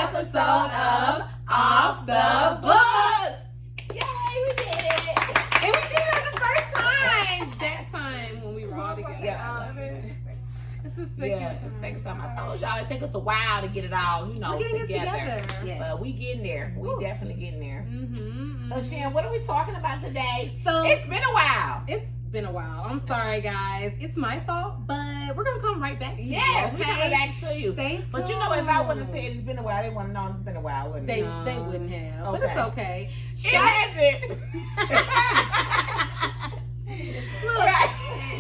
episode of Off the Books. Yay, we did it. And we did it the first time. That time when we were all together. Yeah, I love it. It's the second time. I told y'all it take us a while to get it all, together. Yes. But we getting there. We definitely getting there. So Shan, what are we talking about today? So it's been a while. It's been a while. I'm sorry, guys. It's my fault, but we're gonna come right back to you. Yes, we're coming back to you. Stay tuned. But if I would have said it's been a while, they wouldn't know it's been a while, wouldn't they? They wouldn't have. Okay. But it's okay. It hasn't. Look,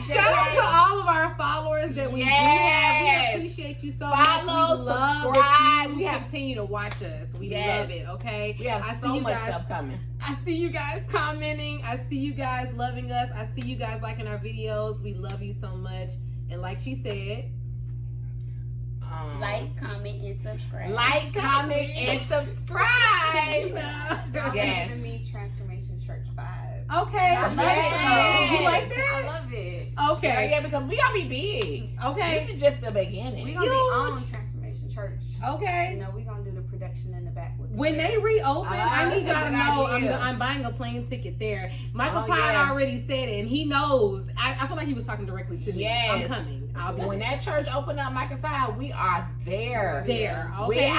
shout out to all of our followers that we do have. We appreciate you so much. Follow, We love subscribe. that you continue to watch us. We love it, okay? We have so much stuff coming. I see you guys commenting. I see you guys loving us. I see you guys liking our videos. We love you so much. And like she said, like, comment, and subscribe. Like, comment, and subscribe. Y'all Yes. giving me Transformation Church vibes. Okay. I love it. You like that? I love it. Okay. Yeah, because we gonna be big. Okay. This is just the beginning. We're going to be on Transformation Church. Okay. We're going to do the production in the back. With When they reopen, I need y'all to know idea. I'm buying a plane ticket there. Michael Oh, Todd yeah. already said it, and he knows. I feel like he was talking directly to me. Yes. I'm coming. I'll be When there. that church open up, Michael Todd, we are there. There. Okay.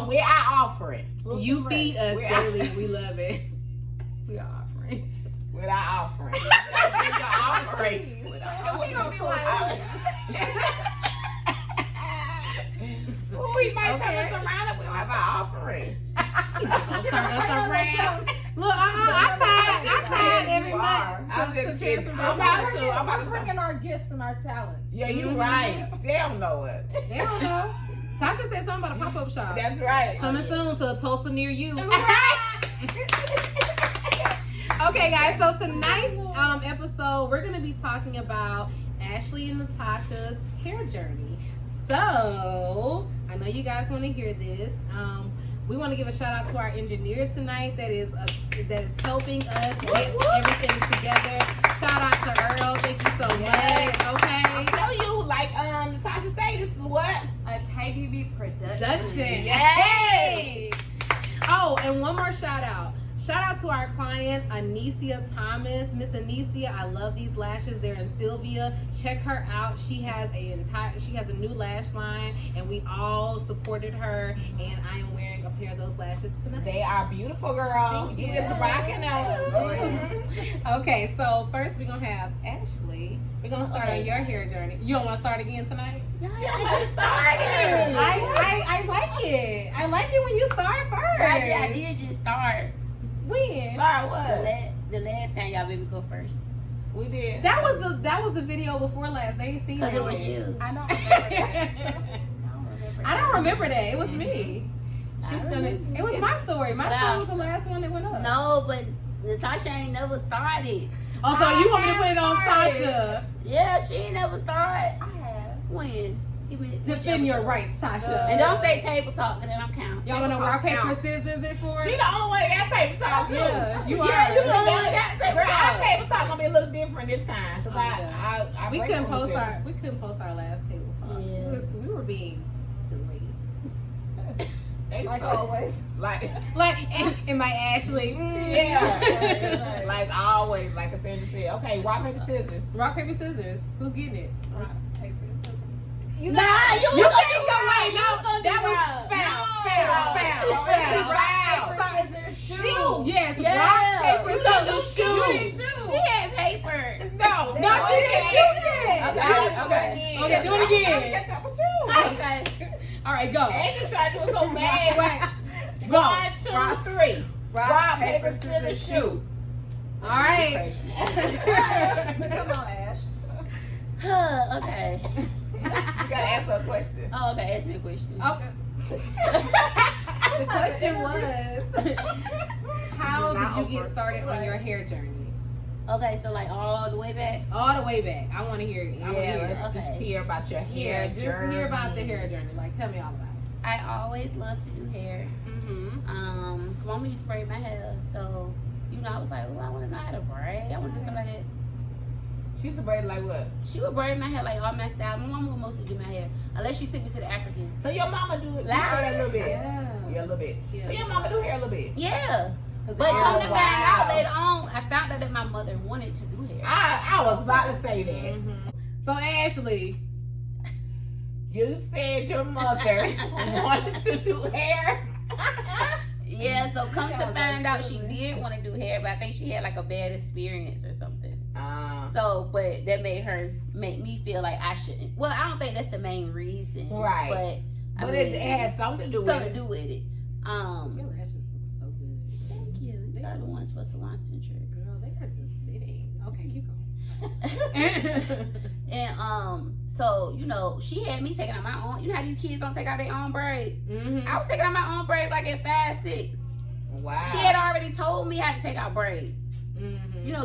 We're our offering. You feed us We're daily. We love it. We are offering. With our offering. With our offering. We're going to be like, We might turn us around if we don't have our offering. Turn us around. Look, I tied every month. I'm just kidding. I'm about to bringing our gifts and our talents. Yeah, you right. They don't know it. They don't know. Tasha said something about a pop-up shop. That's right. Coming soon to a Tulsa near you. Okay, guys. So tonight's episode, we're gonna be talking about Ashley and Tasha's hair journey. So I know you guys want to hear this. We want to give a shout out to our engineer tonight that is helping us get everything together. Shout out to Earl. Thank you so much. Okay. I'm telling you, like Tasha say, this is what? A KBB production. Yay! Oh, and one more shout out. Shout out to our client, Anicia Thomas. Miss Anicia, I love these lashes. They're in Sylvia. Check her out. She has a new lash line, and we all supported her. And I am wearing a pair of those lashes tonight. They are beautiful, girl. You is rocking them. Okay, so first we're gonna have Ashley. We're gonna start on your hair journey. You don't want to start again tonight? She already started. I like it. I like it when you start first. I did just start. When? Start what? The last time y'all made me go first. We did. That was the video before last. They ain't seen that. Because it was you. I don't remember that. I don't remember that. It was me. It was my story. My But story was the last one that went up. No, but Natasha ain't never started. Oh, so you want me to put it on Tasha? Yeah, she ain't never started. I have. When? Defend your rights, Tasha. And don't say table talk, and then I'm counting. Y'all want to rock, paper, scissors it for She it? the only one that got table talk too. Yeah, you Yeah, are. you the only one that got table Girl, our talk. table talk gonna be a little different this time because I We break couldn't rules post there. our last table talk. Yeah. We were being silly. They Like so- always. Like in my Ashley. yeah, like always. Like Cassandra said. Okay, rock paper scissors. Rock, paper, scissors. Who's getting it? Rock, paper, scissors. You can't go away. No, that was foul. Shoot. Yes, Yeah. rock, paper, scissors, shoot. She had paper. No, She didn't shoot it. Okay, Okay, do it again. Okay. All right, go. Angel tried to do it so bad. Wait. 1, 2, 3. Rock, paper, scissors, shoot. All right. Come on, Ash. Okay. You gotta answer a question. Oh, okay. Ask me a question. Okay. The question was, how did you get started on your hair journey? Okay, so like all the way back. All the way back. I want to hear it. I want to hear it. Let's just hear about your hair Just journey. hear about the hair journey. Like, tell me all about it. I always loved to do hair. Mama used to braid my hair, so I was like, oh, I want to know how to braid. I want to do something like that. She used to braid like what? She would braid my hair like all my style. My mama would mostly do my hair, unless she sent me to the Africans. So your mama do it Like, a little bit. Yeah. Yeah, a little bit. Yeah. So your mama do hair a little bit. Yeah. But come to find out later on, I found out that my mother wanted to do hair. I was about to say that. So Ashley, You said your mother wanted to do hair. Yeah, so come to find out she did want to do hair, but I think she had like a bad experience or something. So, but that make me feel like I shouldn't. Well, I don't think that's the main reason. Right. But it has something to do with it. Your lashes look so good. Thank you. These are the ones for Salon Centric. Girl, they are just sitting. Okay, keep going. And so she had me taking out my own. You know how these kids don't take out their own braids. I was taking out my own braids like at 5, 6. Wow. She had already told me how to take out braids.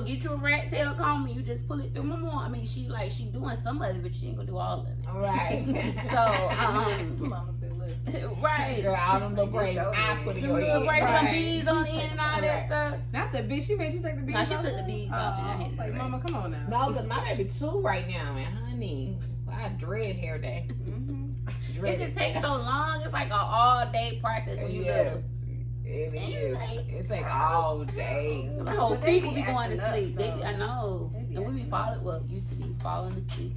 Get you a rat tail comb and you just pull it through. I mean, she doing some of it, but she ain't gonna do all of it. Right. So Mama said, listen. right. Girl, all them little braids I put in your Little head. braids, Right. some beads on the end and all that stuff. Not the beads. She made you take the beads No, she off? took the beads off and I had to like, do it. Mama, come on now. No, because my baby 2 right now, man. Honey, I dread hair day. It just takes so long. It's like an all-day process when you little. It And you is. like, It's like all day. My whole But they feet will be be going to acting sleep. up, They be, though. I know. They be And we be acting falling. Well, used to be falling asleep.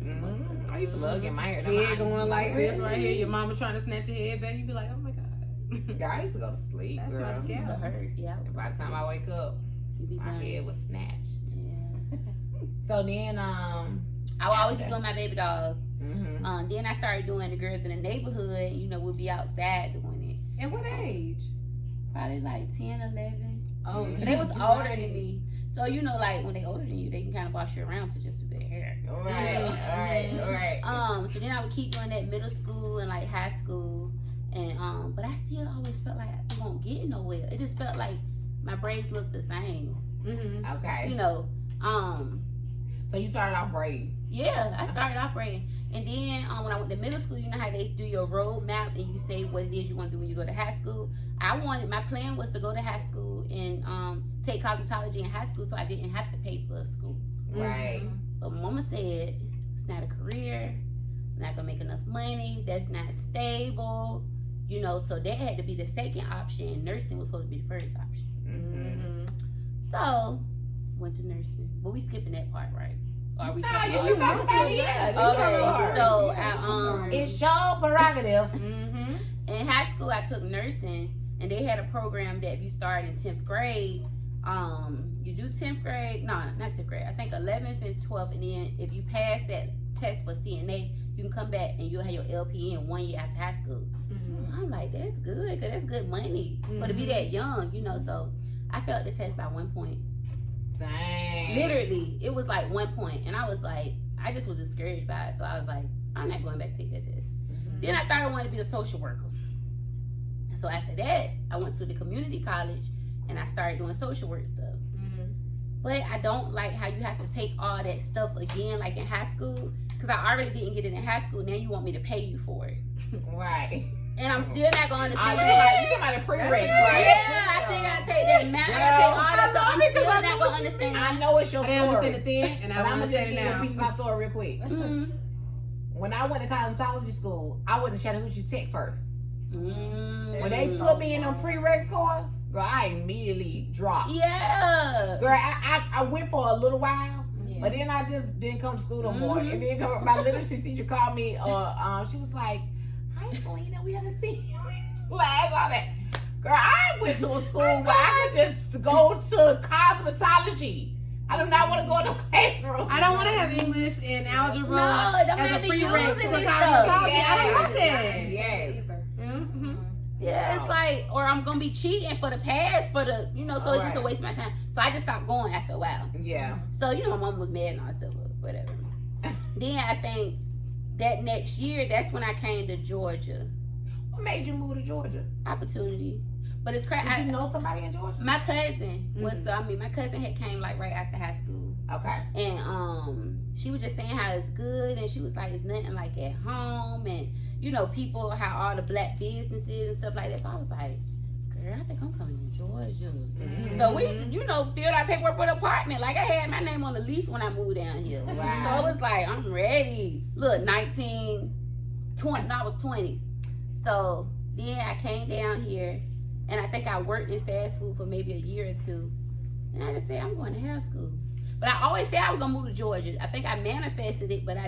I used to love getting my hair done. Head going like this right here. Your mama trying to snatch your head back. You be like, oh my God. Yeah, I used to go to sleep, That's girl. my It used to hurt. Yeah. And by the time I wake up, You be my done. head was snatched. Yeah. So then, I would always be doing my baby dolls. mhm. Then I started doing the girls in the neighborhood. We'll be outside doing it. And what age? Probably like 10, 11. Oh, Mhm. But they was older than me. So, like when they older than you, they can kind of boss you around to just do their hair. All right. So then I would keep doing that middle school and like high school. And but I still always felt like I won't get nowhere. It just felt like my braids looked the same. Okay. So you started off braid. yeah, I started operating. And then when I went to middle school, you know how they do your roadmap and you say what it is you want to do when you go to high school. My plan was to go to high school and take cosmetology in high school so I didn't have to pay for school. Right. But mama said, it's not a career, not gonna make enough money, that's not stable, so that had to be the second option, and nursing was supposed to be the first option. So, went to nursing. But we skipping that part, right? Or are we talking you talking about it, yeah. So, It's your prerogative. in high school, I took nursing, and they had a program that if you start in 10th grade, you do 10th grade, no, not 10th grade, I think 11th and 12th, and then if you pass that test for CNA, you can come back and you'll have your LPN 1 year after high school. So I'm like, that's good, because that's good money. But to be that young, so I failed the test by 1 point. Dang. Literally, it was like 1 point, and I was like, I just was discouraged by it, so I was like, I'm not going back to take that test. Then I thought I wanted to be a social worker. So after that, I went to the community college and I started doing social work stuff. But I don't like how you have to take all that stuff again, like in high school, because I already didn't get it in high school. Now you want me to pay you for it, Right. and I'm still not going to You understand. talking about the pre-regs, Yeah, right? I still gotta take that math. I gotta take all that stuff. I'm still not gonna understand. I know it's your I understand story. the thing, and But I I'm going to just understand give it you a now. piece of my story real quick. When I went to cosmetology school, I went to Chattahoochee Tech first. When they put me in them pre-reg scores, girl, I immediately dropped. Yeah. Girl, I went for a little while, but then I just didn't come to school no more. And then my literacy teacher called me, she was like, hi, Selena, we haven't seen you in class, all that. Girl, I went to a school where I could just go to cosmetology. I do not want to go in the classroom. I don't want to have English and algebra No, it don't as have a to prereq use for this college. stuff. I don't want that. Yeah. Yeah, it's like, or I'm gonna be cheating for the pass, for the, so it's just a waste of my time. So I just stopped going after a while. Yeah. So, my mom was mad and all that stuff, whatever. Then I think that next year, that's when I came to Georgia. What made you move to Georgia? Opportunity. But it's crazy. Did you know somebody in Georgia? My cousin was, my cousin had came like right after high school. Okay. And she was just saying how it's good, and she was like, it's nothing like at home, and people, how all the black businesses and stuff like that. So I was like, girl, I think I'm coming to Georgia. So we, filled our paperwork for the apartment. Like I had my name on the lease when I moved down here. Wow. So it was like, I'm ready. Look, 19, 20, no, I was 20. So Then I came down here, and I think I worked in fast food for maybe a year or two. And I just said, I'm going to hair school. But I always said I was going to move to Georgia. I think I manifested it, but I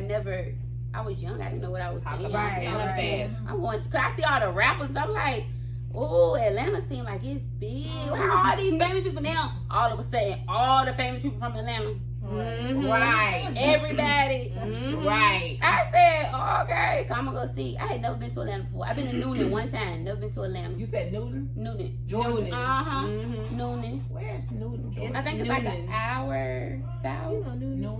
was young. I didn't know what I was saying. Right. I'm going, because I see all the rappers. I'm like, oh, Atlanta seems like it's big. How all these famous people now, all of a sudden, all the famous people from Atlanta. Right. Everybody. Right. I said, oh, okay, so I'm gonna go see. I had never been to Atlanta before. I've been to Noonan one time. Never been to Atlanta. You said Newton? Noonan. Georgia? Noonan. Where's Newton, Georgia? I think it's like an hour south. You know,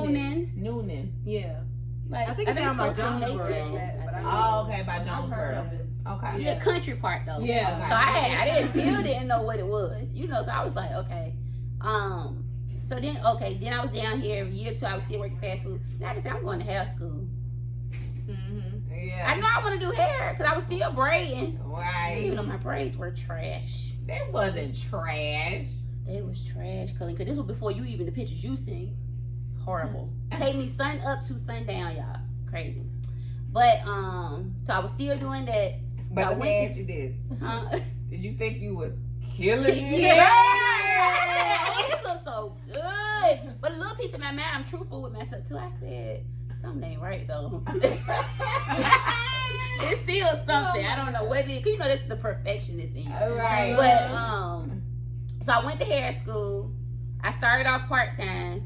Noonan. Yeah. Like, I think it's down by close to Macon. Jonesboro. Oh, okay, by Jonesboro. Okay. Yeah, country part though. Yeah. So I still didn't know what it was. You know, so I was like, okay. So then I was down here year 2. I was still working fast food. And I just said, I'm going to hair school. Yeah. I know I want to do hair because I was still braiding. Right. Even though my braids were trash. They wasn't trash. They was trash, Colleen. Because this was before you even the pictures you seen. Horrible. Take me sun up to sundown, y'all. Crazy. But so I was still doing that. But so let me ask you this. Did you think you was killing it? Yeah. It looks so good. But a little piece of my mind, I'm truthful with myself too. I said, something ain't right though. It's still something. I don't know what it is. 'Cause you know that's the perfectionist in you. Right. But so I went to hair school. I started off part-time.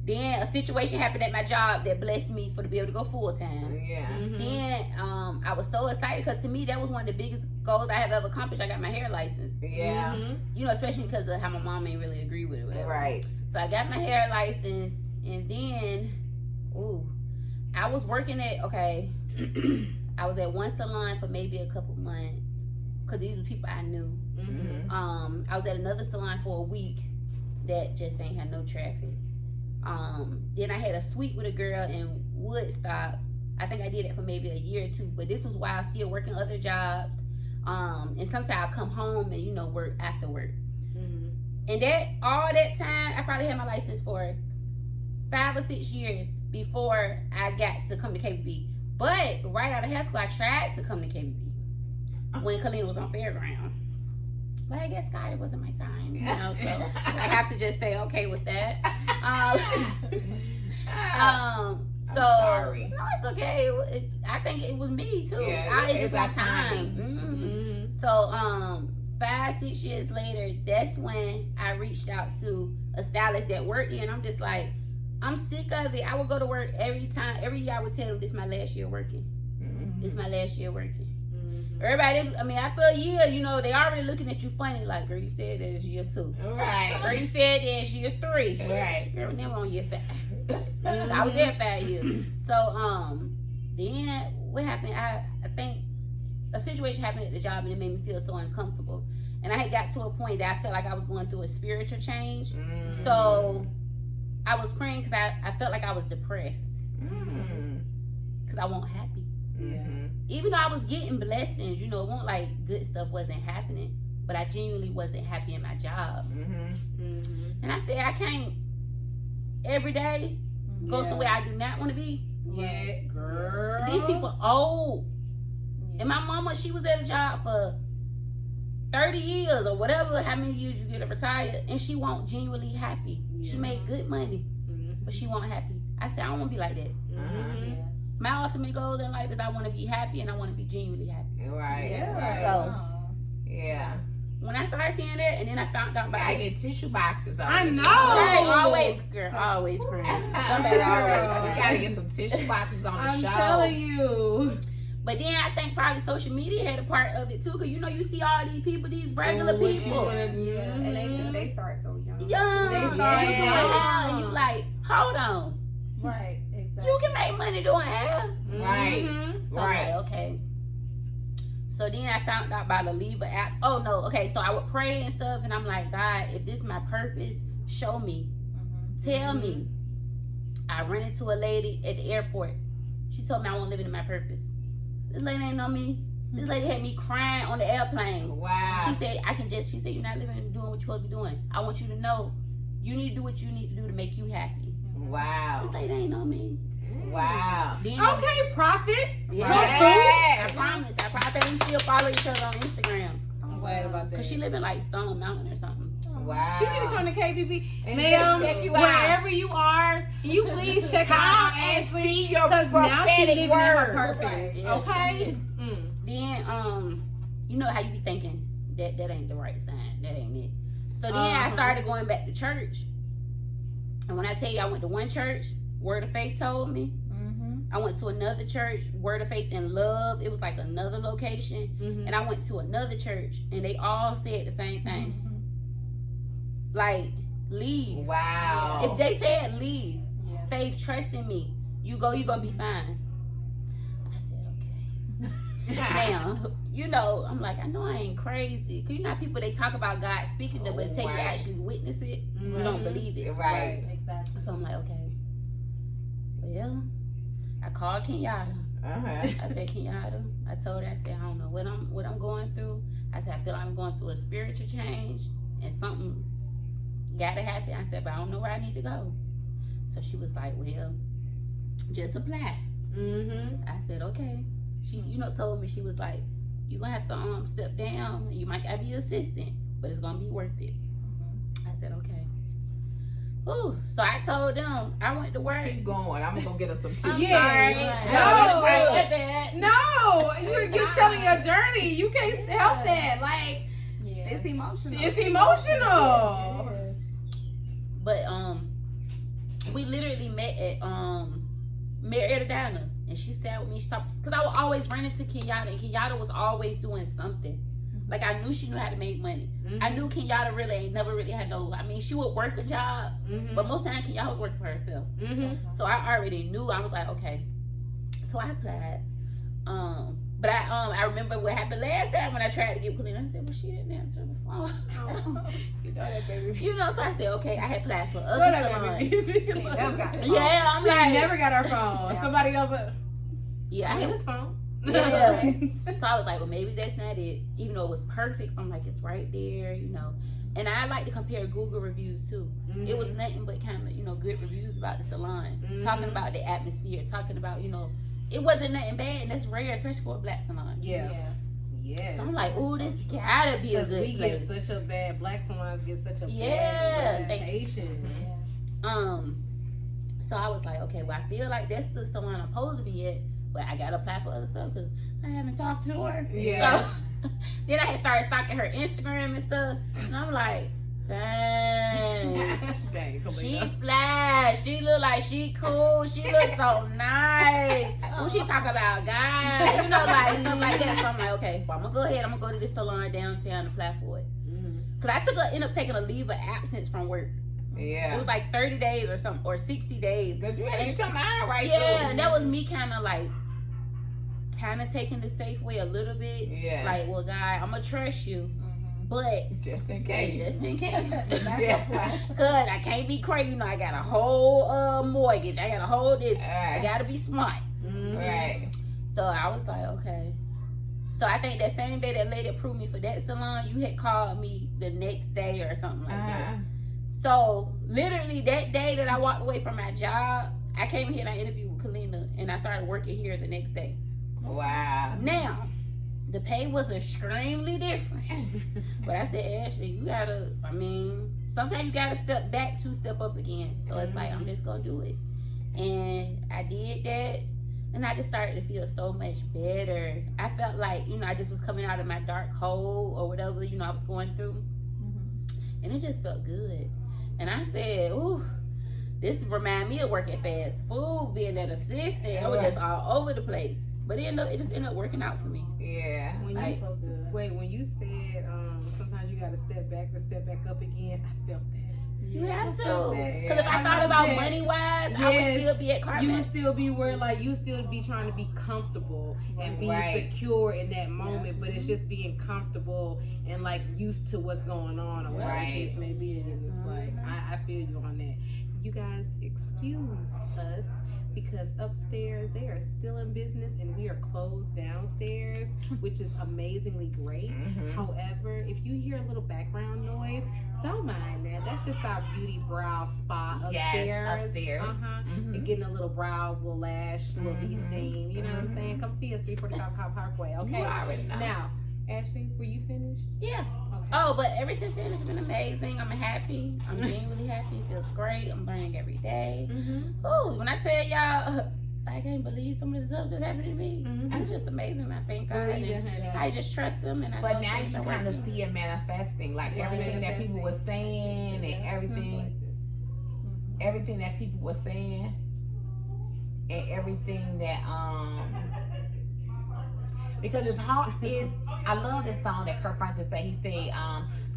Then a situation happened at my job that blessed me to be able to go full-time. Yeah. Then I was so excited because to me that was one of the biggest goals I have ever accomplished. I got my hair license. Yeah. You know, especially because of how my mom ain't really agree with it. Whatever. Right. So I got my hair license, and then, I was working at I was at one salon for maybe a couple months because these were people I knew. I was at another salon for a week that just ain't had no traffic. Then I had a suite with a girl in Woodstock. I think I did it for maybe a year or 2, but this was while still working other jobs. And sometimes I'll come home and, you know, work after work. And all that time, I probably had my license for 5 or 6 years before I got to come to KBB. But right out of high school, I tried to come to KBB when Kalina was on Fairground. But I guess God, it wasn't my time, you know, so I have to just say okay with that. So sorry. No, it's okay. I think it was me too. Yeah, it's just my time. So 5-6 years later, that's when I reached out to a stylist that worked here, and I'm just like, I'm sick of it. I would go to work every year I would tell them this is my last year working. This is my last year working. Everybody, I mean, after a year, you know, they already looking at you funny, like, girl, you said that it's year 2. Right. Girl, you said that it's year 3. Right. Girl, never on year 5. I was there 5 years. So, then what happened? I think a situation happened at the job and it made me feel so uncomfortable. And I had got to a point that I felt like I was going through a spiritual change. So I was praying because I felt like I was depressed. Because I wasn't happy. Even though I was getting blessings, you know, it wasn't like good stuff wasn't happening. But I genuinely wasn't happy in my job. And I said, I can't every day go somewhere I do not want to be. Yeah, girl. These people old. And my mama, she was at a job for 30 years or whatever, how many years you get to retire, and she won't genuinely happy. She made good money, but she won't happy. I said, I don't want to be like that. My ultimate goal in life is I want to be happy and I want to be genuinely happy. Right. So, when I started seeing that, and then I found out about I get tissue boxes on. I know. Right, always, girl, always crying. Somebody always. We gotta get some tissue boxes on the show. I'm telling you. But then I think probably social media had a part of it too, because you know you see all these people, these regular people. And they start so young. They start start doing doing hair, and you like, hold on. Right, exactly. You can make money doing hair. Right. So I'm like, okay. So then I found out about the Lever app. Oh no, okay. So I would pray and stuff, and I'm like, God, if this is my purpose, show me. Tell me. I ran into a lady at the airport. She told me I wasn't living in my purpose. This lady ain't know me. This lady had me crying on the airplane. Wow. She said, she said, you're not living and doing what you're supposed to be doing. I want you to know you need to do what you need to do to make you happy. Wow. This lady ain't know me. Wow. Then, Okay, prophet. yeah. Right. I promise. I probably ain't still follow each other on Instagram. I'm glad about that. Cause she live in like Stone Mountain or something. Wow. She need to come to KBB. And Ma'am, just check you out. wherever you are, can you please check out Ashley? your Because now she prophetic living in her word. purpose. Yeah, Okay? she did. Then you know how you be thinking that ain't the right sign. That ain't it. So then I started going back to church. And when I tell you I went to one church, Word of Faith told me. I went to another church, Word of Faith and Love. It was like another location. And I went to another church, and they all said the same thing. Like, leave. Wow. If they said leave, Faith, trust in me. You go, you gonna be fine. I said, okay. Now, you know, I'm like, I know I ain't crazy. Because you know how people, they talk about God speaking to them, but until you actually witness it, you don't believe it. Right. Exactly. So I'm like, okay. Well, I called Kenyatta. I said, Kenyatta, I told her, I said, I don't know what I'm going through. I said, I feel like I'm going through a spiritual change and something gotta happen. I said, but I don't know where I need to go. So she was like, well, just apply. I said, okay. She, you know, told me, she was like, you're gonna have to step down. You might gotta be an assistant, but it's gonna be worth it. I said, okay. Ooh, so I told them I went to work. Keep going. I'm gonna go get us some tea. No, you're telling your journey. You can't help that. Like, It's emotional. it's emotional. But we literally met at Marietta Diner, and she sat with me. She talked, because I would always run into Kenyatta, and Kenyatta was always doing something. Like, I knew she knew how to make money. I knew Kenyatta really ain't never really had no, I mean, she would work a job, but most of the time Kenyatta was working for herself. So I already knew. I was like, okay. So I applied. But I remember what happened last time when I tried to get Kalina. I said, well, she didn't answer the phone. You know that, baby. You know, so I said, okay, I had applied for other salons. Yeah, I'm she like, never got her phone. Somebody else. Yeah, I had his phone. Yeah. So I was like, well, maybe that's not it. Even though it was perfect, so I'm like, it's right there, you know. And I like to compare Google reviews too. It was nothing but kind of, you know, good reviews about the salon, talking about the atmosphere, talking about, you know, it wasn't nothing bad, and that's rare, especially for a black salon. Yeah. So I'm like, oh, this gotta be a good place. We get such a bad, black salons get such a bad reputation. So I was like, okay, well, I feel like that's the salon I'm supposed to be at, but I gotta apply for other stuff because I haven't talked to her. So, then I had started stalking her Instagram and stuff, and I'm like, dang. She fly. She look like she cool. She look so nice. When she talk about God, you know, like stuff like that. So I'm like, okay, well, I'm gonna go ahead. I'm gonna go to this salon downtown and apply for it. Cause I ended up taking a leave of absence from work. It was like 30 days or something, or 60 days. Cause you had to get your mind right. Yeah, and that was me kind of taking the safe way a little bit. Like, well, God, I'm gonna trust you. But just in case. Cause I can't be crazy. You know, I got a whole mortgage. I got a whole this. I gotta be smart. Right. So I was like, okay. So I think that same day that lady approved me for that salon, you had called me the next day or something like that. So literally that day that I walked away from my job, I came here and I interviewed with Kalina, and I started working here the next day. Wow. Now, the pay was extremely different. But I said, Ashley, you gotta, I mean, sometimes you gotta step back to step up again. So it's like, I'm just gonna do it. And I did that, and I just started to feel so much better. I felt like, you know, I just was coming out of my dark hole or whatever, you know, I was going through. And it just felt good. And I said, ooh, this remind me of working fast food, being an assistant. I was just all over the place. But it just ended up working out for me. Yeah. When like, you so good. Wait, when you said sometimes you gotta step back to step back up again, I felt that. You have to. Because if I thought about money wise, I would still be at Carmen. You would still be where, like, you still be trying to be comfortable and be secure in that moment, but it's just being comfortable and, like, used to what's going on or whatever the case may be. And it's like, I feel you on that. You guys excuse us because upstairs they are still in business and we are closed downstairs, which is amazingly great. However, if you hear a little background noise, don't mind that. That's just our beauty brow spa upstairs. Yes, upstairs. You're getting a little brows, little lash, little bee steam. You know what I'm saying? Come see us, 345 Cobb Parkway. Okay. You already know. Now, Ashley, were you finished? Yeah. Okay. Oh, but ever since then, it's been amazing. I'm happy. I'm being really happy. It feels great. I'm learning every day. Ooh, when I tell y'all, I can't believe some of the stuff that happened to me. It's just amazing. I thank God. I just trust Him, and I But know now things you are kind of working. see it manifesting, like everything that people were saying and everything that people were saying and everything that because it's hard. I love this song that Kurt Franklin said. He said,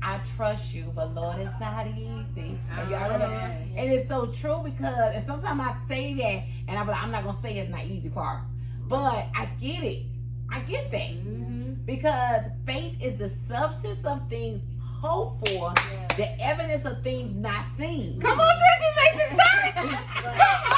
"I trust you, but Lord, it's not easy." Have y'all heard that? And it's so true because and sometimes I say that, and I'm not gonna say it's not easy part, but I get it. I get that because faith is the substance of things hoped for, the evidence of things not seen. Come on, Tracy Mason Church. Come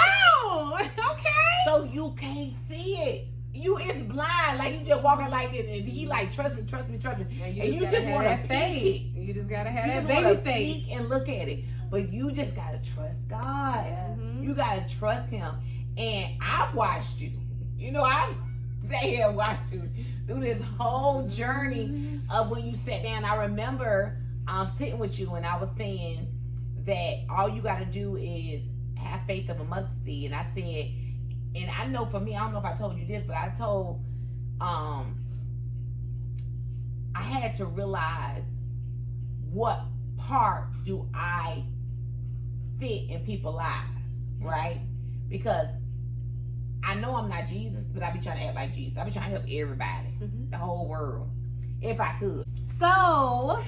on. Okay. So you can't see it. It's blind, like you just walking like this, and he like trust me, and you just want to faith. You just gotta have you that just baby faith peek and look at it, but you just gotta trust God. You gotta trust Him. And I've watched you. You know, I've sat here and watched you through this whole journey of when you sat down. I remember sitting with you, and I was saying that all you gotta do is have faith of a mustard seed, and I said. And I know for me, I don't know if I told you this, but I told, I had to realize what part do I fit in people's lives, right? Because I know I'm not Jesus, but I be trying to act like Jesus. I be trying to help everybody, the whole world, if I could. So,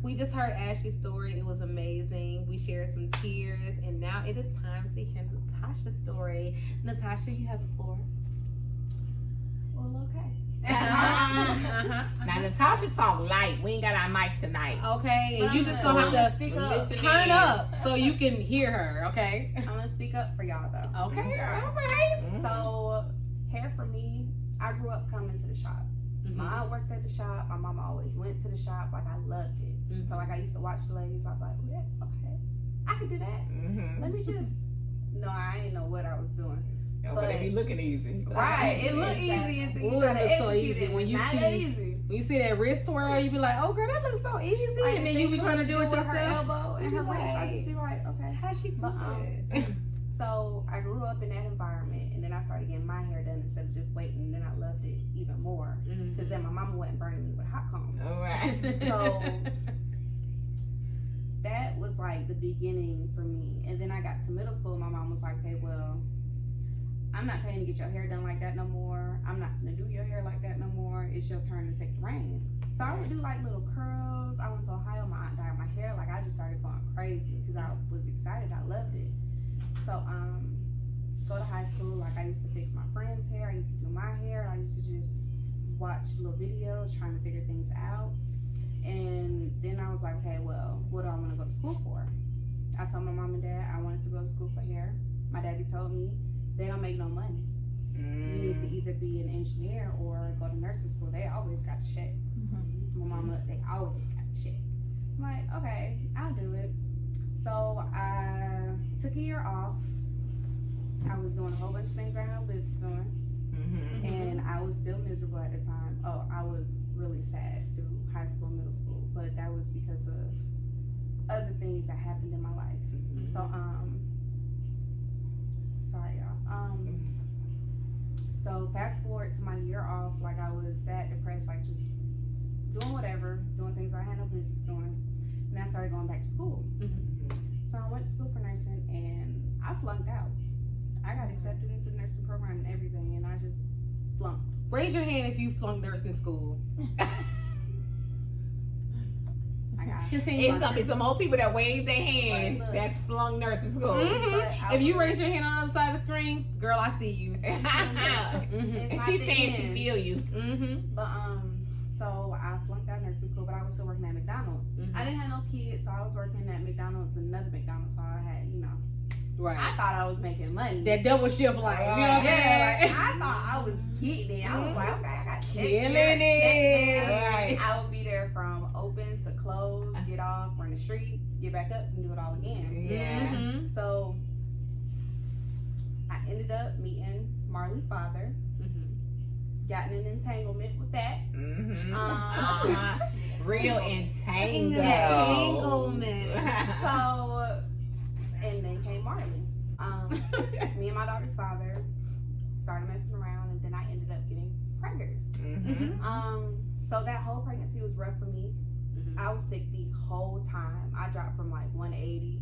we just heard Ashley's story. It was amazing. We shared some tears, and now it is time to hear Natasha's story. Natasha, you have the floor. Well, okay. Now, Natasha talk light. We ain't got our mics tonight. Okay, and you just gonna have to speak up. turn up so you can hear her. Okay. I'm gonna speak up for y'all though. Okay. All right. So, hair for me, I grew up coming to the shop. Mom worked at the shop. My mama always went to the shop. Like I loved it. So like I used to watch the ladies. I was like, yeah, okay, I could do that. Let me just. No, I didn't know what I was doing. But it be looking easy. Right. It looked easy until you Ooh, try it to looks so execute easy it. when you Not see- that easy. When you see that wrist twirl, you be like, "Oh, girl, that looks so easy," Like, and then you be trying to do it with yourself. her elbow and her You be waist. I like, just be like, okay. How she do it? So I grew up in that environment, and then I started getting my hair done instead of just waiting. And then I loved it even more because then my mama wasn't burning me with hot comb. All right. So that was like the beginning for me. And then I got to middle school. My mom was like, "Okay, well, I'm not paying to get your hair done like that no more. I'm not gonna do your hair like that no more. It's your turn to take the reins." So I would do like little curls. I went to Ohio. My aunt dyed my hair. Like I just started going crazy because I was excited. I loved it. So go to high school. Like I used to fix my friend's hair. I used to do my hair. I used to just watch little videos trying to figure things out. And then I was like, okay, well, what do I want to go to school for? I told my mom and dad I wanted to go to school for hair. My daddy told me they don't make no money. You need to either be an engineer or go to nursing school. They always got a check. My mama, they always got a check. I'm like, okay, I'll do it. So I took a year off. I was doing a whole bunch of things I had no business doing. And I was still miserable at the time. Oh, I was really sad through high school, middle school, but that was because of other things that happened in my life. So, sorry y'all. So fast forward to my year off, like I was sad, depressed, like just doing whatever, doing things I had no business doing. And then I started going back to school. So I went to school for nursing and I flunked out. I got accepted into the nursing program and everything, and I just flunked. Raise your hand if you flunked nursing school. Continue. It's gonna be some old people that wave their hand that's flung nursing school. If you raise your hand on the other side of the screen, girl, I see you. And she's saying she feel you. But so I flunked out nursing school, but I was still working at McDonald's. I didn't have no kids, so I was working at McDonald's, another McDonald's. So I had, Right. I thought I was making money. That double shift life. You know what I'm saying? I thought I was getting it. I was like, okay, I got Killing it. Right. I would be there from open to close, get off, run the streets, get back up, and do it all again. Yeah. So I ended up meeting Marley's father. got in an entanglement with that. Real entangled. Entanglement. So, and then came Marley. Me and my daughter's father started messing around, and then I ended up getting preggers. So that whole pregnancy was rough for me. I was sick the whole time. I dropped from like 180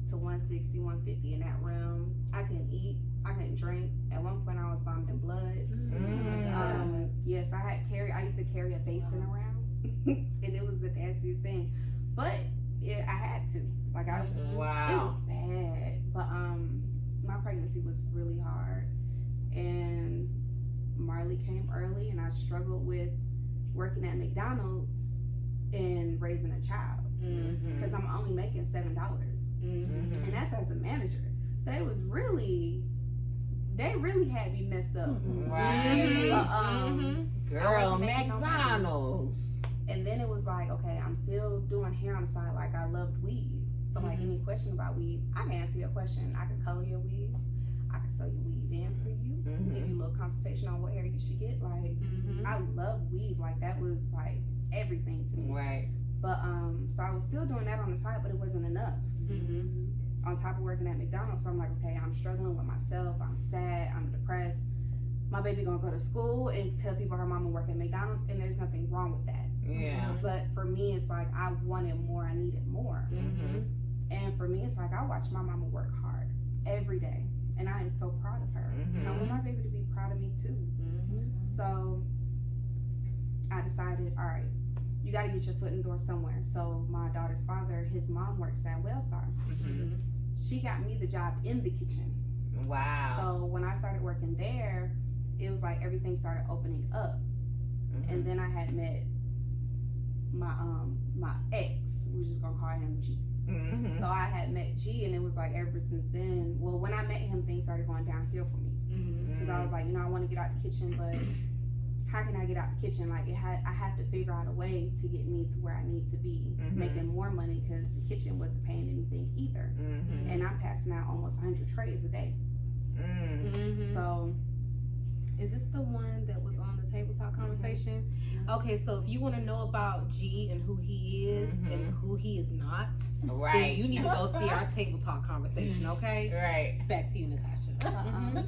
to 160, 150 in that realm. I couldn't eat. I couldn't drink. At one point, I was vomiting blood. Yes, I used to carry a basin around, and it was the nastiest thing. But I had to. Like it was bad. But my pregnancy was really hard, and Marley came early, and I struggled with working at McDonald's and raising a child because I'm only making $7, and that's as a manager. So it was really, they really had me messed up. Girl, McDonald's. And then it was like, okay, I'm still doing hair on the side. Like I loved weave. So like any question about weave, I can answer your question. I can color your weave. I can sew your weave in for you. Give you a little consultation on what hair you should get. Like I love weave. Like that was like everything to me. Right. But so I was still doing that on the side, but it wasn't enough. On top of working at McDonald's, so I'm like, okay, I'm struggling with myself. I'm sad. I'm depressed. My baby gonna go to school and tell people her mama work at McDonald's, and there's nothing wrong with that. Yeah. But for me, it's like I wanted more. I needed more. And for me, it's like I watch my mama work hard every day, and I am so proud of her. I want my baby to be proud of me too. So I decided, all right, you got to get your foot in the door somewhere. So my daughter's father, his mom works at Wellstar. She got me the job in the kitchen. Wow. So when I started working there, it was like everything started opening up. And then I had met my ex. We're just gonna call him G. So I had met G, and it was like ever since then. Well, when I met him, things started going downhill for me because I was like, I want to get out the kitchen, but how can I get out the kitchen? Like I had to figure out a way to get me to where I need to be, making more money because the kitchen wasn't paying anything either. And I'm passing out almost 100 trays a day. So. Is this the one that was on the table talk conversation? Okay, so if you want to know about G and who he is and who he is not, then you need to go see our table talk conversation, okay? Right. Back to you, Natasha.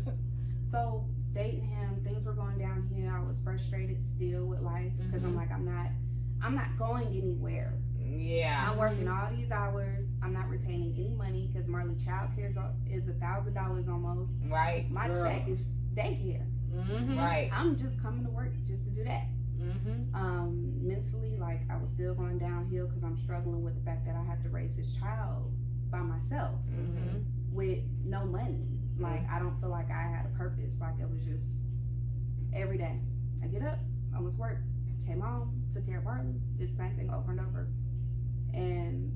So dating him, things were going downhill. I was frustrated still with life because I'm like, I'm not going anywhere. Yeah. I'm working all these hours. I'm not retaining any money because Marley childcare is $1,000 almost. Right. My check is daycare. Right. I'm just coming to work just to do that. Mentally, like I was still going downhill because I'm struggling with the fact that I have to raise this child by myself with no money. Like I don't feel like I had a purpose. Like it was just every day. I get up, I was work, came home, took care of Marley, did the same thing over and over. And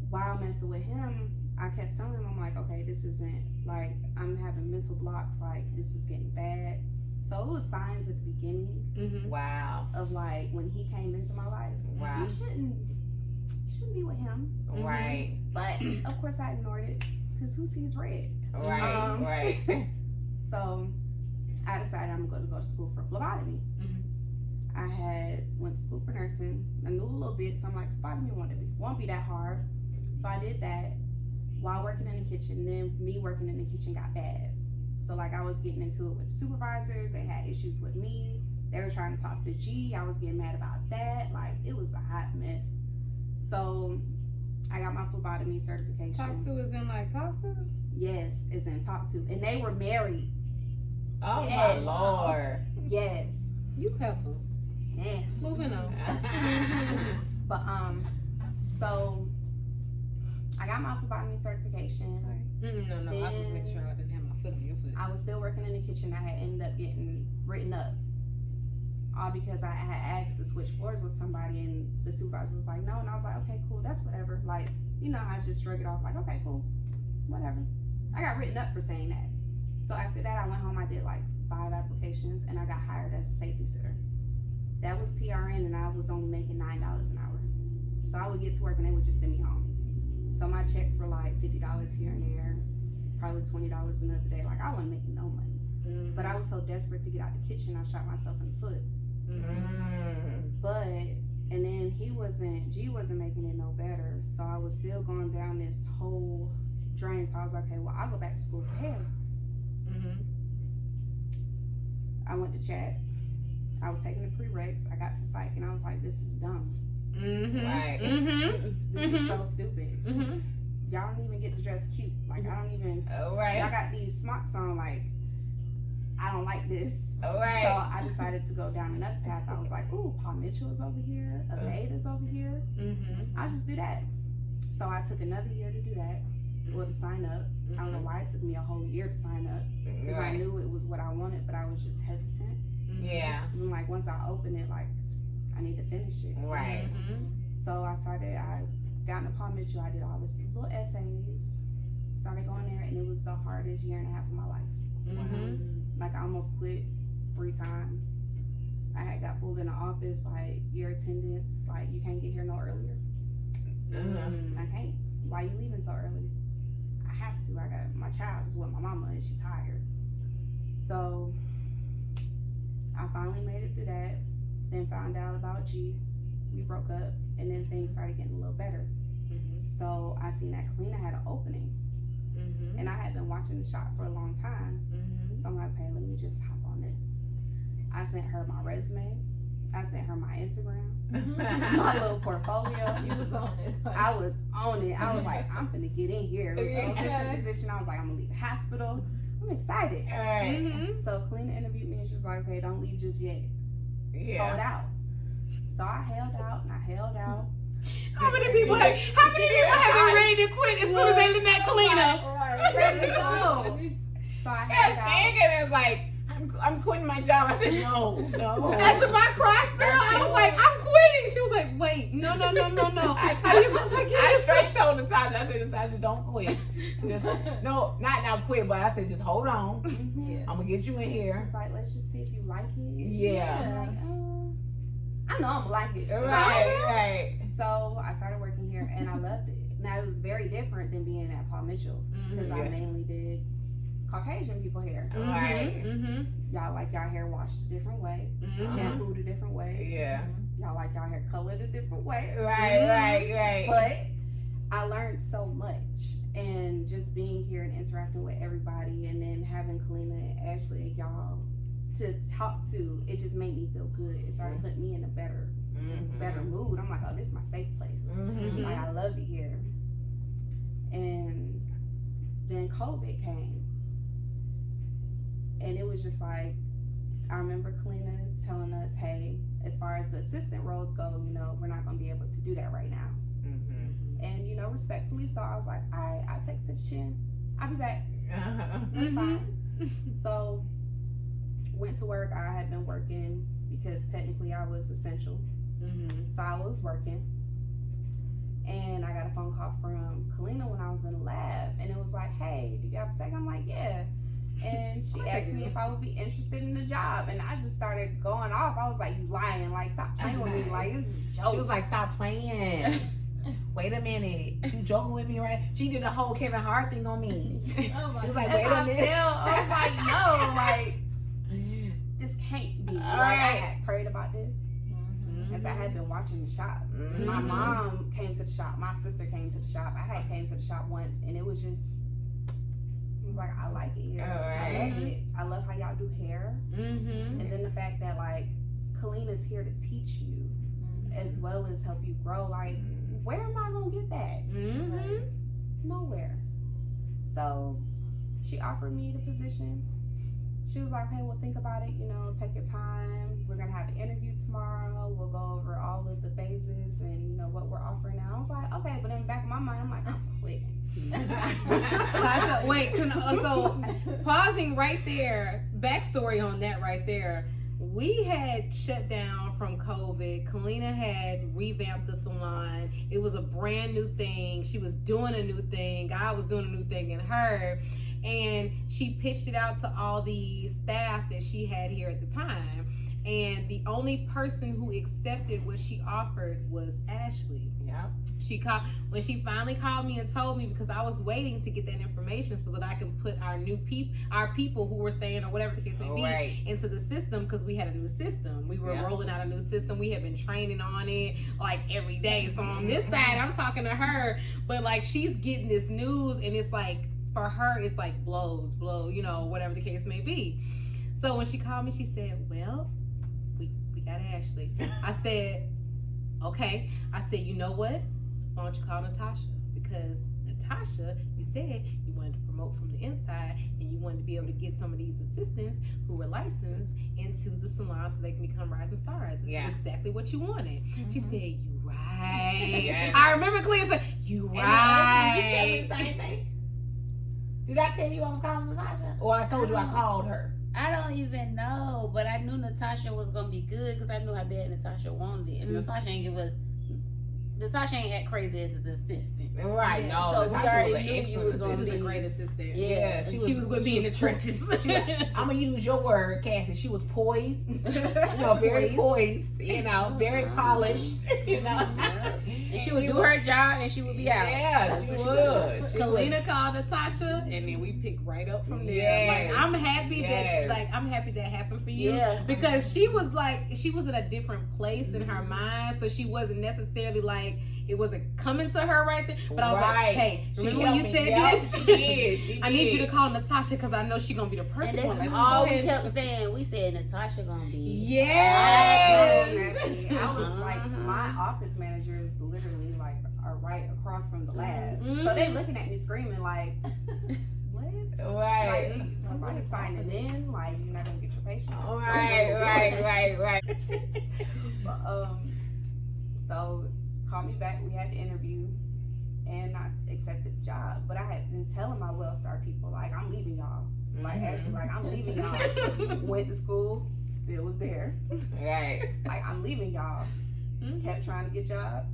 while messing with him, I kept telling him, I'm like, okay, this isn't like I'm having mental blocks. Like this is getting bad. So it was signs at the beginning. Wow. Of like when he came into my life. Wow. You shouldn't be with him. Right. But of course I ignored it because who sees red? Right. Right. So I decided I'm going to go to school for phlebotomy. I had went to school for nursing. I knew a little bit, so I'm like, phlebotomy won't be that hard. So I did that while working in the kitchen. Then me working in the kitchen got bad. So like I was getting into it with the supervisors. They had issues with me. They were trying to talk to G. I was getting mad about that. Like it was a hot mess. So I got my phlebotomy certification. Talk to is in like talk to? Yes, it's in talk to. And they were married. Oh Yes. my Lord. Yes. You peppers. Yes. Moving on. But so I got my phlebotomy certification. No, I was making sure I didn't have my foot on your foot. I was still working in the kitchen. I had ended up getting written up. All because I had asked to switch floors with somebody and the supervisor was like, no. And I was like, okay, cool, that's whatever. Like, I just shrug it off like, okay, cool, whatever. I got written up for saying that. So after that, I went home, I did like 5 applications and I got hired as a safety sitter. That was PRN and I was only making $9 an hour. So I would get to work and they would just send me home. So my checks were like $50 here and there, probably $20 another day. Like I wasn't making no money. But I was so desperate to get out the kitchen, I shot myself in the foot. But, and then G wasn't making it no better. So I was still going down this whole drain. So I was like, okay, well, I'll go back to school for hair. I went to chat. I was taking the prereqs. I got to psych and I was like, this is dumb. Right. This is so stupid. Y'all don't even get to dress cute. Like, I don't even. Right. Y'all got these smocks on. Like, I don't like this. Right. So I decided to go down another path. I was like, ooh, Paul Mitchell is over here. Aveda's over here. I'll just do that. So I took another year to do that. Well, to sign up. I don't know why it took me a whole year to sign up. Because I knew it was what I wanted, but I was just hesitant. Yeah. And like, once I opened it, like, I need to finish it. Right. So I got into Paul Mitchell. I did all this little essays. Started going there, and it was the hardest year and a half of my life. Like, I almost quit 3 times. I had got pulled in the office, like, your attendance, like, you can't get here no earlier. I can't. Why you leaving so early? I have to. I got my child is with my mama and she tired. So I finally made it through that. Then found out about G. We broke up, and then things started getting a little better. So I seen that Kalina had an opening, and I had been watching the shop for a long time. So I'm like, okay, let me just hop on this. I sent her my resume. I sent her my Instagram, my little portfolio. You was on it. I was on it. I was like, I'm finna get in here. It was an assistant position. I was like, I'm gonna leave the hospital. I'm excited. So Kalina interviewed me, and she was like, okay, don't leave just yet. Hold out. So I held out and I held out. How many people have been ready to quit as soon as they met Kalina? Ready to go. So I held out. She was like, I'm quitting my job. I said, no. After my cry spell, I was like, I'm quitting. She was like, wait, no. I straight told Natasha, I said, Natasha, don't quit. Just, no, not now quit, but I said, just hold on. I'm going to get you in here. It's like, let's just see if you like it. Yeah. Like, I know I'm gonna like it. Right. So I started working here and I loved it. Now it was very different than being at Paul Mitchell because I mainly did Caucasian people hair. Y'all like y'all hair washed a different way, shampooed a different way. Yeah. Y'all like y'all hair colored a different way. Right. But I learned so much, and just being here and interacting with everybody, and then having Kalina and Ashley and y'all to talk to, it just made me feel good. It started putting me in a better mood. I'm like, oh, this is my safe place. Like, I love it here. And then COVID came, and it was just like, I remember Kalina telling us, hey, as far as the assistant roles go, you know, we're not going to be able to do that right now. And, you know, respectfully, so I was like, all right, I'll take it to the chin. I'll be back. That's fine. So went to work. I had been working because technically I was essential. So I was working. And I got a phone call from Kalina when I was in the lab. And it was like, hey, do you have a second? I'm like, yeah. And she asked me if I would be interested in the job. And I just started going off. I was like, you lying. Like, stop playing with me. Like, this is a joke. She was like, stop playing. Wait a minute. You joking with me, right? She did the whole Kevin Hart thing on me. She was like, wait a minute. I was like, no, like, this can't be. Like, I had prayed about this. Because I had been watching the shop. My mom came to the shop. My sister came to the shop. I had came to the shop once, and it was just, it was like, I like it here. I love it. I love how y'all do hair. And then the fact that, like, Kalina's here to teach you as well as help you grow. Like, where am I going to get that? Nowhere. So she offered me the position. She was like, hey, well, think about it, you know, take your time. We're going to have an interview tomorrow. We'll go over all of the phases and, you know, what we're offering now. I was like, okay, but in the back of my mind, I'm like, I'm quitting. Tasha, wait, so pausing right there, backstory on that right there. We had shut down from COVID. Kalina had revamped the salon. It was a brand new thing. She was doing a new thing. God was doing a new thing in her. And she pitched it out to all the staff that she had here at the time. and the only person who accepted what she offered was Ashley. Yeah. She called when she finally called me and told me, because I was waiting to get that information so that I could put our people who were staying or whatever the case may be into the system, because we had a new system. We were rolling out a new system. We had been training on it like every day. So on this side, I'm talking to her, but like she's getting this news, and it's like for her, it's like blow, you know, whatever the case may be. So when she called me, she said, "Well, we got Ashley." I said, "Okay." I said, "You know what? Why don't you call Natasha? Because Natasha, you said you wanted to promote from the inside, and you wanted to be able to get some of these assistants who were licensed into the salon so they can become rising stars. This is exactly what you wanted." She said, "You right." I remember Clea said, "You right." Did you tell me the same thing? Did I tell you I was calling Natasha? Or I told you I called her? I don't even know, but I knew Natasha was gonna be good because I knew how bad Natasha wanted it, and Natasha ain't act crazy as an assistant. Right, Yeah. no, So we Natasha already was an knew you excellent was gonna She was a be great assistant. Yeah, she was with me in the trenches. I'm gonna use your word, Cassie. She was poised, very poised, very polished, And she would do her job and she would be out. Yeah, she would. Kalina called Natasha, and then we picked right up from there. Yes. Like I'm happy that happened for you, because she was in a different place in her mind, so she wasn't necessarily like it wasn't coming to her right there. But I was like, hey, remember when you said this? She did. I need you to call Natasha because I know she's gonna be the perfect And one. that's Like, all we kept saying. We said Natasha gonna be. Yes. I was like, my office managers literally like are right across from the lab, so they looking at me screaming like, "What? Right. Like, somebody signing in? Like you're not gonna get your patient?" Right. But, so called me back. We had the interview, and I accepted the job. But I had been telling my WellStar people like, I'm leaving y'all. Like actually, like I'm leaving y'all. Went to school, still was there. Right. Like I'm leaving y'all. Kept trying to get jobs,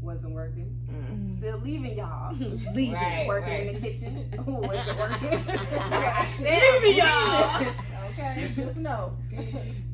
wasn't working. Still leaving y'all. Working in the kitchen, wasn't working. I said, leaving y'all. Okay, just know.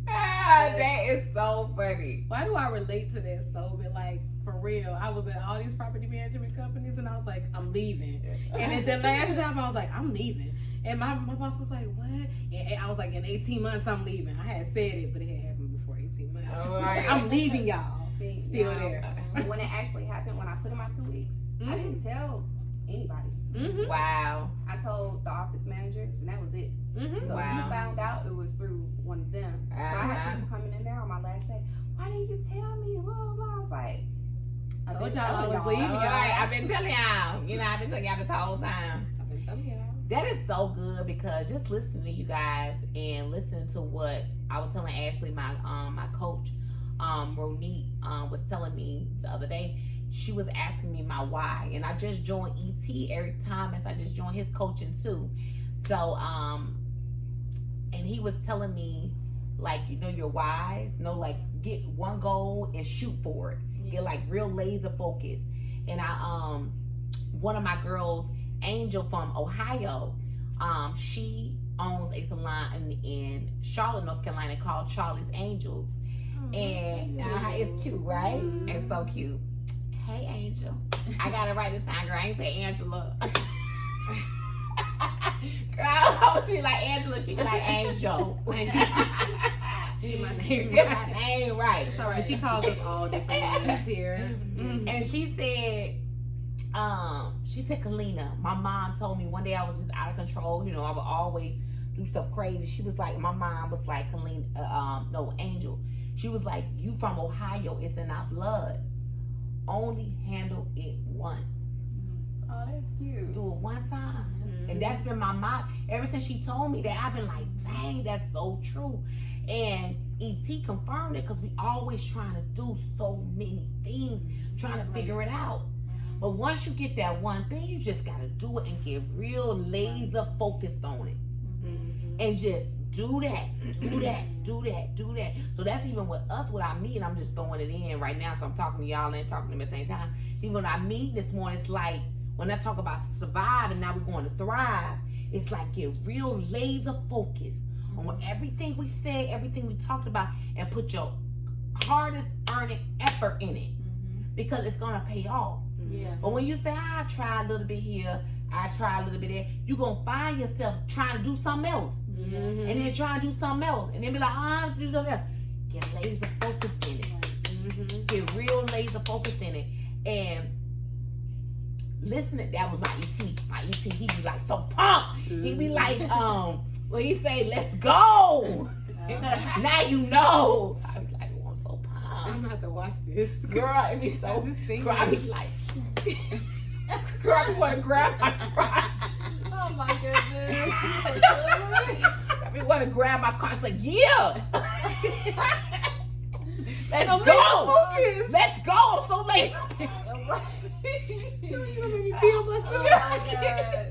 That is so funny. Why do I relate to that so? But like for real, I was at all these property management companies, and I was like, I'm leaving. And at the last job, I was like, I'm leaving. And my boss was like, what? And I was like, in 18 months, I'm leaving. I had said it, but it had happened before 18 months. Right. I'm leaving y'all. See, still there. When it actually happened, when I put in my 2 weeks, I didn't tell anybody. Wow. I told the office managers, and that was it. So Wow. when you found out, it was through one of them. So I had people coming in there on my last day. Why didn't you tell me? Blah, blah, blah. I was like, I Told been y'all I telling was leaving. Right. I've been telling y'all. I've been telling y'all this whole time. I've been telling y'all. That is so good, because just listening to you guys and listening to what I was telling Ashley, my coach, Ronique, was telling me the other day. She was asking me my why, and I just joined ET every time as I just joined his coaching too. So and he was telling me like, your whys, like get one goal and shoot for it. Get like real laser focused. And I one of my girls, Angel from Ohio, she owns a salon in Charlotte, North Carolina called Charlie's Angels. And it's cute, right? It's so cute. Hey, Angel. I got it right this time, girl. I ain't say Angela. Girl, I would be like Angela. She be like Angel. Get my name Get right. my name right. It's all right. She calls us all different names here. And she said, Kalina, my mom told me one day I was just out of control. I would always do stuff crazy. She was like, my mom was like, Kalina, Angel. She was like, you from Ohio, it's in our blood. Only handle it once. oh, that's cute. Do it one time. And that's been my mom. Ever since she told me that, I've been like, dang, that's so true. And ET confirmed it, because we always trying to do so many things, trying to figure it out. But once you get that one thing, you just got to do it and get real laser focused on it. And just do that. So that's even with us, with our meeting. I'm just throwing it in right now. So I'm talking to y'all and talking to them at the same time. See, when I meet this morning, it's like, when I talk about survive and now we're going to thrive, it's like get real laser focused on everything we said, everything we talked about, and put your hardest earning effort in it, because it's gonna pay off. Yeah. But when you say, I try a little bit here, I try a little bit there, you're gonna find yourself trying to do something else. And then trying to do something else. And then be like, I have to do something else. Get laser focused in it. Get real laser focused in it. And listen, that was my ET. My ET, he be like so pumped. He be like, when he say, let's go. Now you know. I be like, oh, I'm so pumped. I'm gonna have to watch this. Girl, it be so, girl, I be like, girl, I want to grab my crotch. Oh my goodness. I be want to grab my crotch like, yeah. Let's go. Let's go. I'm so lazy. You gonna make me feel myself. Oh my God.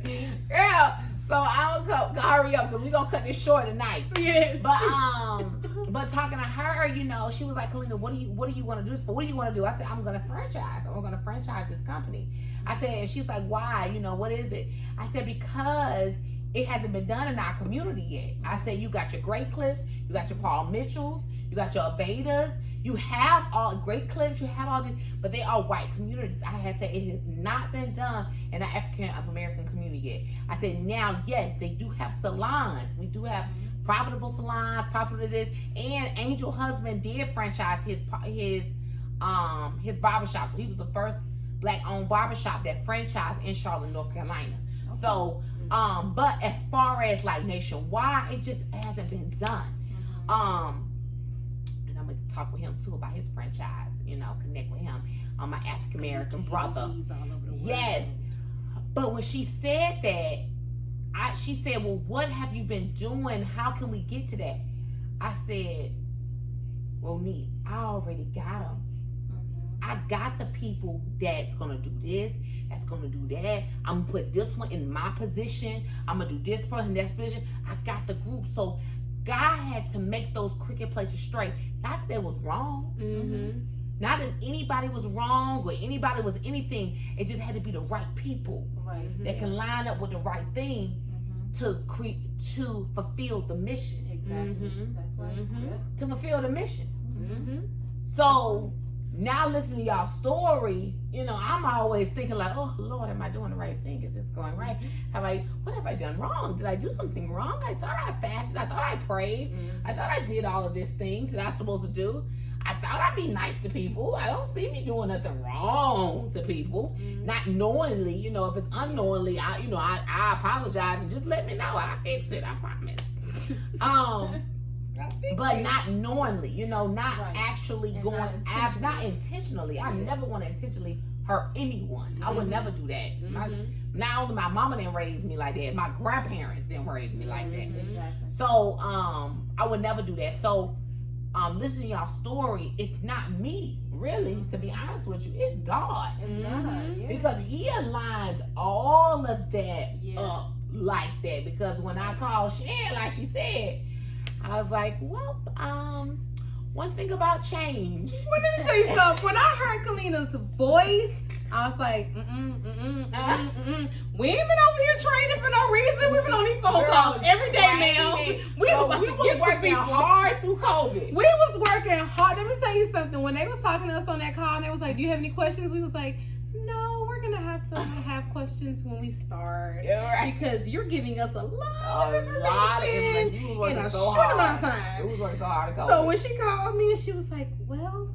Girl, so I'm gonna hurry up because we're gonna cut this short tonight. Yes. But talking to her, you know, she was like, Kalina, what do you want to do this for? What do you want to do? I said, I'm gonna franchise. I'm gonna franchise this company. I said, and she's like, why? You know, what is it? I said, because it hasn't been done in our community yet. I said, you got your Great Clips, you got your Paul Mitchells, you got your Avedas, you have all Great Clips, you have all these, but they are white communities. I had said it has not been done in the African American community yet. I said, now, yes, they do have salons. We do have profitable salons, profitable this, and Angel Husband did franchise his barbershop. So he was the first Black-owned barbershop that franchised in Charlotte, North Carolina. Okay. So, but as far as like nationwide, it just hasn't been done. And I'm gonna talk with him too about his franchise. You know, connect with him, my African American brother. He's all over the world. Yes. But when she said that, she said, well, what have you been doing? How can we get to that? I said, well, Neat, I already got them. I got the people that's going to do this, that's going to do that. I'm going to put this one in my position. I'm going to do this person, this position. I got the group. So God had to make those cricket places straight. Not that it was wrong. Not that anybody was wrong or anybody was anything. It just had to be the right people that can line up with the right thing to fulfill the mission. Exactly. That's right. To fulfill the mission. So now listening to y'all story, you know, I'm always thinking like, oh Lord, am I doing the right thing? Is this going right? What have I done wrong? Did I do something wrong? I thought I fasted. I thought I prayed. I thought I did all of these things that I'm supposed to do. I thought I'd be nice to people. I don't see me doing nothing wrong to people. Not knowingly, you know, if it's unknowingly, I apologize and just let me know. I'll fix it, I promise. But not knowingly, you know, not actually and going after, not intentionally. I never want to intentionally hurt anyone. I would never do that. Not only my mama didn't raise me like that, my grandparents didn't raise me like that. Exactly. So I would never do that. So listening to y'all story, it's not me, really, to be honest with you. It's God. It's God. Yeah. Because he aligned all of that up like that. Because when I called Shan, like she said, I was like, well, one thing about change. Well, let me tell you something. When I heard Kalina's voice, I was like, We ain't been over here training for no reason. We've been on these phone calls every day, ma'am. We was working hard through COVID. We was working hard. Let me tell you something. When they was talking to us on that call, and they was like, do you have any questions? We was like, no, we're going to have questions when we start. Because you're giving us a lot of information in a short amount of time. It was working so hard to So when she called me, and she was like, well,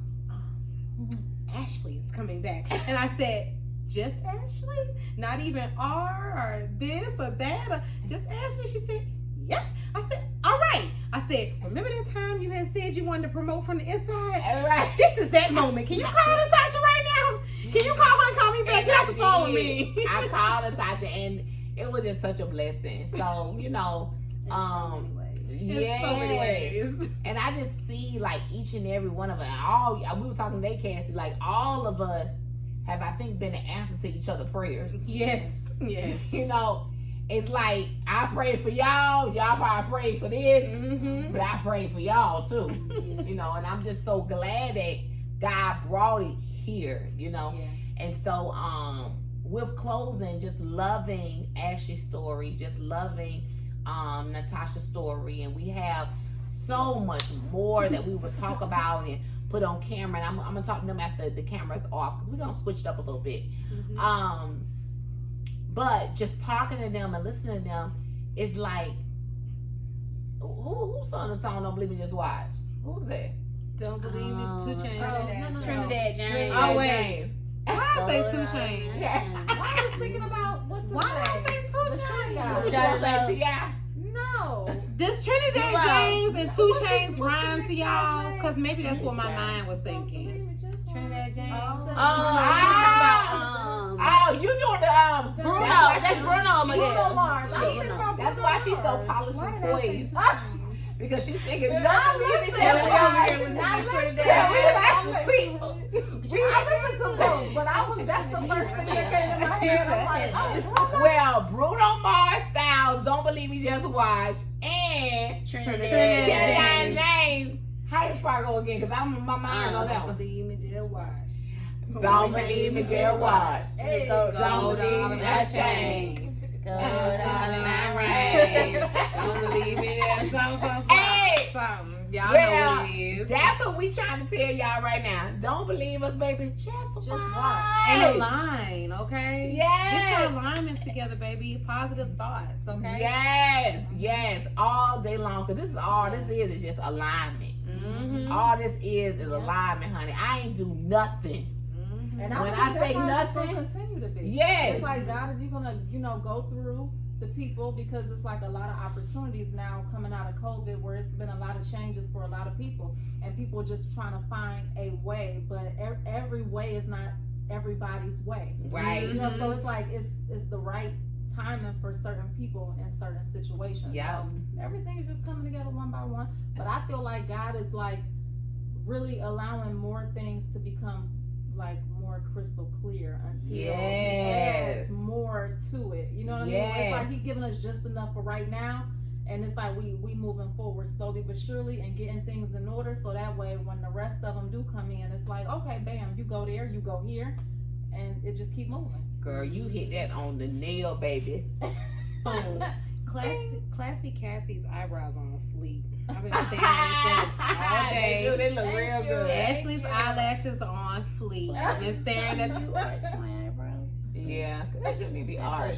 Ashley is coming back. And I said, just Ashley? Not even R or this or that? Or just Ashley? She said, yep. I said, all right. I said, remember that time you had said you wanted to promote from the inside? All right. This is that moment. Can you call Natasha right now? Can you call her and call me back? Get off the phone with me. I called Natasha, and it was just such a blessing. So, you know, in so many ways. And I just see like each and every one of us. We were talking today, Cassie. Like all of us have, I think, been the answer to each other's prayers. Yes. You know, it's like I prayed for y'all. Y'all probably prayed for this, but I prayed for y'all too. You know, and I'm just so glad that God brought it here. You know, and so with closing, just loving Ashley's story, just loving Natasha's story, and we have so much more that we will talk about and put on camera. And I'm gonna talk to them after the camera's off because we're gonna switch it up a little bit. But just talking to them and listening to them is like, who sung the song "Don't Believe Me, Just Watch"? Who was that? Don't believe me, 2 Chainz. Trinidad James. Oh wait, why I say 2 Chainz? Why I was thinking about what's the Why I say 2 Chainz? Shout out to yeah. No. Does Trinidad James and 2 Chainz rhyme to y'all? Because maybe that's what my mind was Don't thinking. believe me, just watch. Trinidad James. Oh, you doing the Bruno. That's That's Bruno Miguel. Mars. I was thinking about That's Bruno why she's so Mars. polished Why and did I say poised. Chainz? Because she's thinking, I don't believe me, listen. just watch. I listened to both, but that's the first thing that came to my head. I'm like, oh, Bruno. Well, Bruno Mars style, Don't Believe Me, Just Watch, and Trinidad James. How does part go again? Because I'm my mind on that Don't one. believe me, just watch. Don't believe me, just watch. Hey, Don't believe me, just change. Go down in my rain. Don't believe me, that's something. Hey! Something. Y'all Well, know what it is. That's what we trying to tell y'all right now. Don't believe us, baby. Just watch. And align, okay? Yes. Get your alignment together, baby. Positive thoughts, okay? Yes, all day long. Because this is just alignment. Mm-hmm. All this is alignment, honey. I ain't do nothing. And When believe I that's say how it's nothing, gonna continue to be. yes. It's like God is gonna, go through the people because it's like a lot of opportunities now coming out of COVID where it's been a lot of changes for a lot of people and people just trying to find a way, but every way is not everybody's way. Right. So it's like it's the right timing for certain people in certain situations. Yeah. So everything is just coming together one by one. But I feel like God is like really allowing more things to become like more crystal clear until he adds more to it. You know what I mean? It's like he giving us just enough for right now, and it's like we moving forward slowly but surely and getting things in order so that way when the rest of them do come in, it's like, okay, bam, you go there, you go here, and it just keep moving. Girl, you hit that on the nail, baby. Classy Cassie's eyebrows on fleek. I've been staring at them all day. They look real good. Ashley's eyelashes are on fleek. I've been staring at you. arch my eyebrows. Yeah, they may be arch.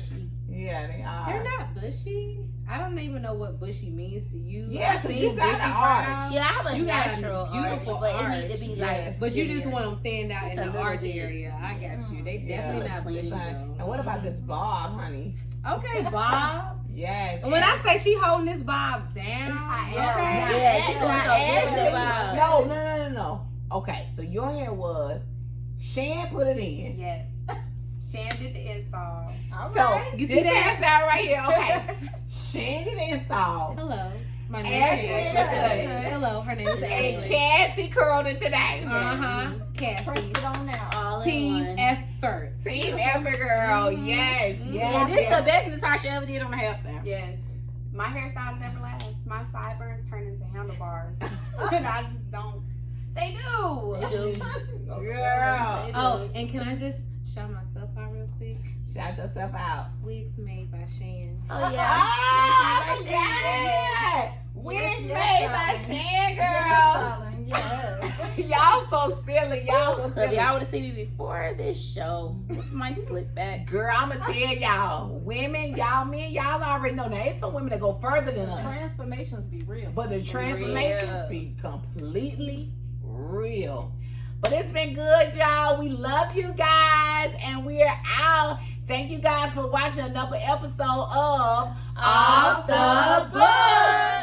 Yeah, they are. They're not bushy. I don't even know what bushy means to you. Yeah, I've 'cause seen you got bushy an arch. brows. Yeah, I have a You got a natural beautiful arch, but it arch. need to be Yes. like. But you just skinnier. want them thinned out Just in a the little arch bit. area. I got you. They definitely Yeah. not bushy And though. what about this bob, honey? Okay, Bob. Yes. When I say she holding this bob down, Yeah, she doing so good. No. Okay, so your hair was Shan put it in. Yes. Shan did the install. All So right. You see this that? hairstyle right here. Okay, Shan did the install. Hello. My name Ashley is is Ashley. good. Hello, her name is And Ashley. Cassie curled it today. Uh-huh. Press Cassie. it on now. All in Team one. effort. Team effort, girl. Yes, yes. Yeah, this is the best Natasha ever did on her hairstyle. Yes. My hairstyles never last. My sideburns turn into handlebars. And I just don't. They do. They do. Girl. Oh, and can I just shout myself out real quick? Shout yourself out. Wigs made by Shan. Oh yeah. Oh, I forgot that. Wigs made by Shan, girl. Yes. Y'all so silly. Y'all so If silly. y'all would have seen me before this show, with my slick back. Girl, I'ma tell y'all, women, y'all already know that. It's some women that go further than us. Transformations be real. But the transformations be completely real. But it's been good, y'all. We love you guys, and we're out. Thank you guys for watching another episode of Off the Book.